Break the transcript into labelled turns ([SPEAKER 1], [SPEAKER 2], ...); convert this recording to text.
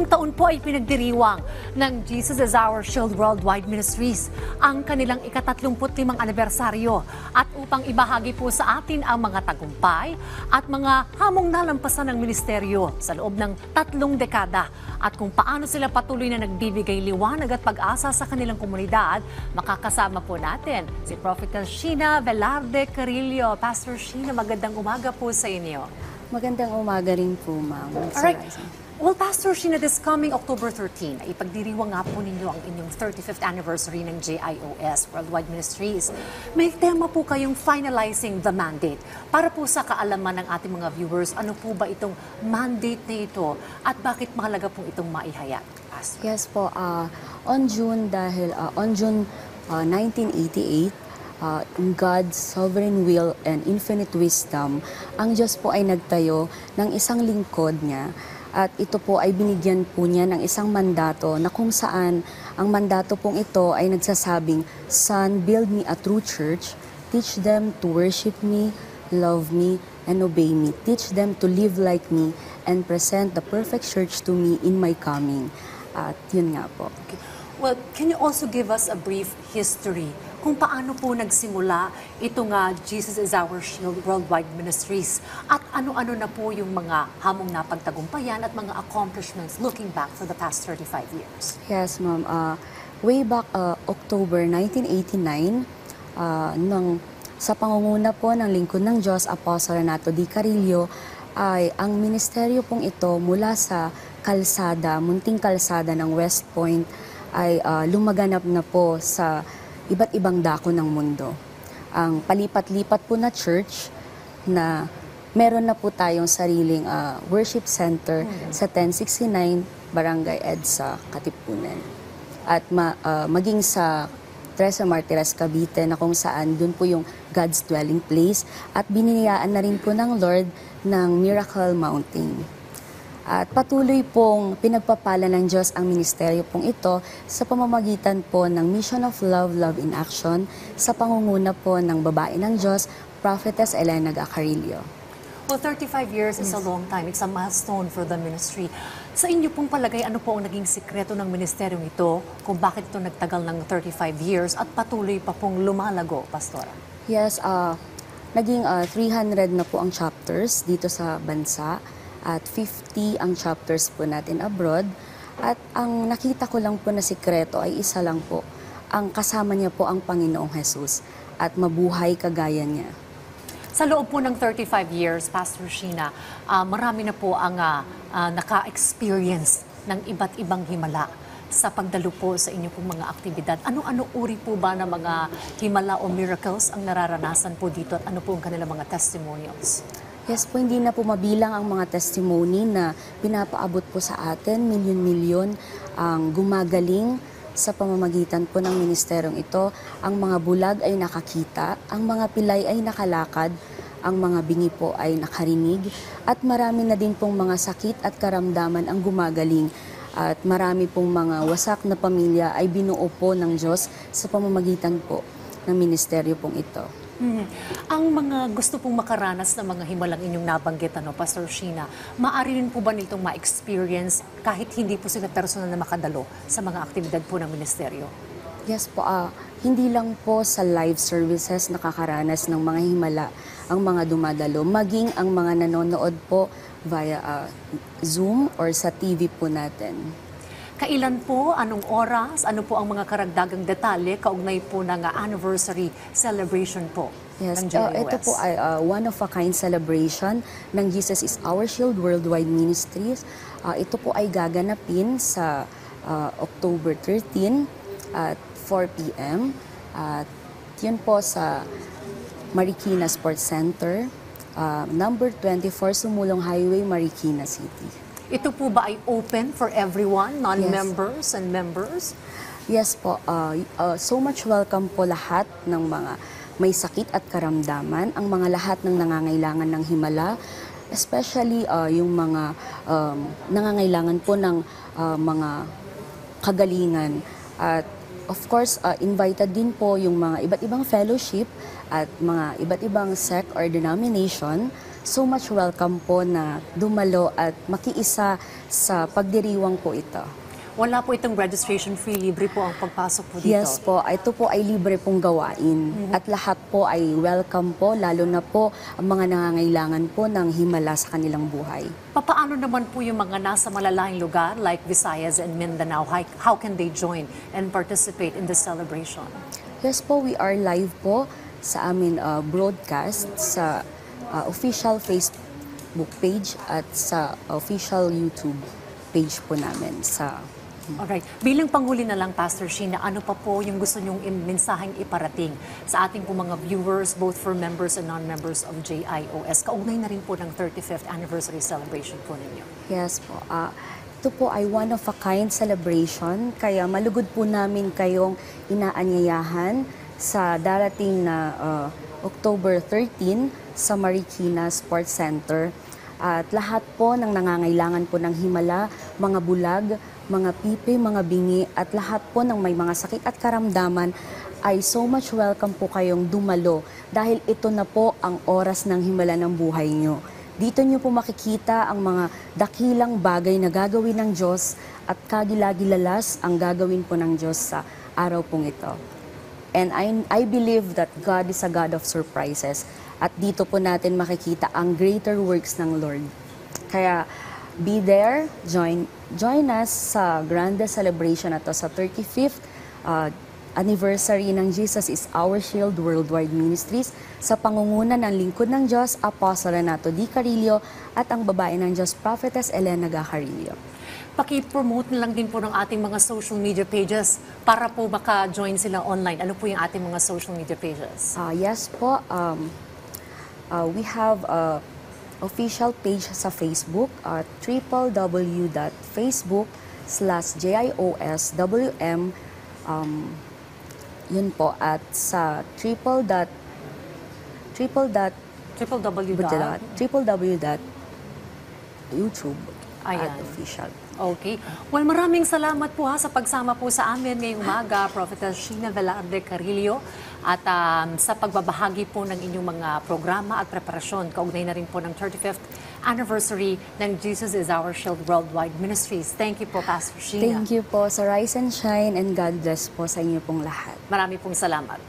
[SPEAKER 1] Ngayong taon po ay pinagdiriwang ng Jesus is Our Shield Worldwide Ministries ang kanilang ika-35 anibersaryo. At upang ibahagi po sa atin ang mga tagumpay at mga hamong nalampasan ng ministeryo sa loob ng 3 dekada at kung paano sila patuloy na nagbibigay liwanag at pag-asa sa kanilang komunidad, makakasama po natin si Prophetess Sheena Velarde Carillo. Pastor Sheena, magandang umaga po sa inyo.
[SPEAKER 2] Magandang umaga rin po, ma'am.
[SPEAKER 1] Alright. Well, Pastor Sheena, this coming October 13, ay ipagdiriwang nga po ninyo ang inyong 35th anniversary ng JIOS, Worldwide Ministries. May tema po kayong finalizing the mandate. Para po sa kaalaman ng ating mga viewers, ano po ba itong mandate na ito at bakit mahalaga pong itong maihayag? Pastor?
[SPEAKER 2] Yes po, on June 1988, in God's sovereign will and infinite wisdom, ang Diyos po ay nagtayo ng isang lingkod niya. At ito po ay binigyan po niya ng isang mandato na kung saan ang mandato pong ito ay nagsasabing, Son, build me a true church, teach them to worship me, love me, and obey me. Teach them to live like me and present the perfect church to me in my coming. At yun nga po.
[SPEAKER 1] Okay. Well, can you also give us a brief history kung paano po nagsimula ito nga Jesus is Our Shield Worldwide Ministries at ano-ano na po yung mga hamong napagtagumpayan at mga accomplishments looking back for the past 35 years?
[SPEAKER 2] Yes, ma'am. Way back October 1989, sa pangunguna po ng lingkod ng Diyos, Apostle Renato D. Carillo, ay ang ministeryo pong ito mula sa kalsada, munting kalsada ng West Point, ay lumaganap na po sa iba't ibang dako ng mundo. Ang palipat-lipat po na church na meron na po tayong sariling worship center sa 1069 Barangay EDSA, Katipunan. At maging sa Trece Martires, Cavite, na kung saan dun po yung God's dwelling place at biniyayaan na rin po ng Lord ng Miracle Mountain. At patuloy pong pinagpapala ng Diyos ang ministeryo pong ito sa pamamagitan po ng Mission of Love, Love in Action sa pangunguna po ng babae ng Diyos, Prophetess Elena Carillo.
[SPEAKER 1] Well, 35 years is a long time. It's a milestone for the ministry. Sa inyo pong palagay, ano po ang naging sikreto ng ministeryong ito kung bakit ito nagtagal ng 35 years at patuloy pa pong lumalago, Pastora?
[SPEAKER 2] Yes, naging 300 na po ang chapters dito sa bansa. At 50 ang chapters po natin abroad. At ang nakita ko lang po na sikreto ay isa lang po. Ang kasama niya po ang Panginoong Jesus at mabuhay kagaya niya.
[SPEAKER 1] Sa loob po ng 35 years, Pastor Sheena, marami na po ang naka-experience ng iba't ibang himala sa pagdalo po sa inyo pong mga aktibidad. Ano-ano uri po ba ng mga himala o miracles ang nararanasan po dito at ano po ang kanilang mga testimonials?
[SPEAKER 2] Yes po, hindi na po mabilang ang mga testimony na pinapaabot po sa atin. Milyon-milyon ang gumagaling sa pamamagitan po ng ministeryong ito. Ang mga bulag ay nakakita, ang mga pilay ay nakalakad, ang mga bingi po ay nakarinig, at marami na din pong mga sakit at karamdaman ang gumagaling. At marami pong mga wasak na pamilya ay binuo po ng Diyos sa pamamagitan po ng ministeryo pong ito.
[SPEAKER 1] Ang mga gusto pong makaranas ng mga himalang inyong nabanggit, Pastor Sheena, maaari rin po ba nitong ma-experience kahit hindi po sila personal na makadalo sa mga aktibidad po ng ministeryo?
[SPEAKER 2] Yes po, hindi lang po sa live services nakakaranas ng mga himala ang mga dumadalo, maging ang mga nanonood po via Zoom or sa TV po natin.
[SPEAKER 1] Kailan po, anong oras, ano po ang mga karagdagang detalye kaugnay po ng anniversary celebration po
[SPEAKER 2] Yes,
[SPEAKER 1] ng JIOS?
[SPEAKER 2] ito po ay one-of-a-kind celebration ng Jesus is Our Shield Worldwide Ministries. Ito po ay gaganapin sa October 13 at 4 p.m. At yun po sa Marikina Sports Center, number 24 Sumulong Highway, Marikina City.
[SPEAKER 1] Ito po ba ay open for everyone, non-members and members?
[SPEAKER 2] Yes po. So much welcome po lahat ng mga may sakit at karamdaman, ang mga lahat ng nangangailangan ng himala, especially yung mga nangangailangan po ng mga kagalingan. At of course, invited din po yung mga iba't ibang fellowship at mga iba't ibang sect or denomination so much welcome po na dumalo at makiisa sa pagdiriwang po ito.
[SPEAKER 1] Wala po itong registration fee, libre po ang pagpasok po dito.
[SPEAKER 2] Yes po, ito po ay libre pong gawain. At lahat po ay welcome po, lalo na po ang mga nangangailangan po ng himala sa kanilang buhay.
[SPEAKER 1] Paano naman po yung mga nasa malalayong lugar like Visayas and Mindanao? How can they join and participate in this celebration?
[SPEAKER 2] Yes po, we are live po sa amin broadcast sa official Facebook page at sa official YouTube page po namin sa
[SPEAKER 1] Alright. Bilang panghuli na lang, Pastor Sheena, ano pa po yung gusto nyong mensaheng iparating sa ating po mga viewers, both for members and non-members of JIOS? Kaugnay na rin po ng 35th anniversary celebration po ninyo.
[SPEAKER 2] Yes po. Ito po ay one-of-a-kind celebration, kaya malugod po namin kayong inaanyayahan sa darating na October 13 sa Marikina Sports Center. At lahat po ng nangangailangan po ng himala, mga bulag, mga pipi, mga bingi, at lahat po ng may mga sakit at karamdaman ay so much welcome po kayong dumalo dahil ito na po ang oras ng himala ng buhay nyo. Dito nyo po makikita ang mga dakilang bagay na gagawin ng Diyos at kagilagilalas ang gagawin po ng Diyos sa araw pong ito. And I believe that God is a God of surprises. At dito po natin makikita ang greater works ng Lord. Kaya be there, join us sa grandest celebration na to sa 35th anniversary ng Jesus is Our Shield Worldwide Ministries sa pangunguna ng lingkod ng Diyos, Apostol Renato D. Carillo at ang babae ng Diyos, Prophetess Elena Gacarillo.
[SPEAKER 1] Paki-promote na lang din po ng ating mga social media pages para po maka-join sila online. Ano po yung ating mga social media pages?
[SPEAKER 2] Yes po, we have a official page sa Facebook at www.facebook.com/JIOSWM. Yun po, at sa www.youtube at official.
[SPEAKER 1] Okay. Well, maraming salamat po sa pagsama po sa amin ngayong umaga, Prophetess Sheena Velarde Carillo, at sa pagbabahagi po ng inyong mga programa at preparasyon. Kaugnay na rin po ng 35th anniversary ng Jesus is Our Shield Worldwide Ministries. Thank you po, Pastor Sheena.
[SPEAKER 2] Thank you po sa Rise and Shine, and God bless po sa inyo pong lahat.
[SPEAKER 1] Marami pong salamat.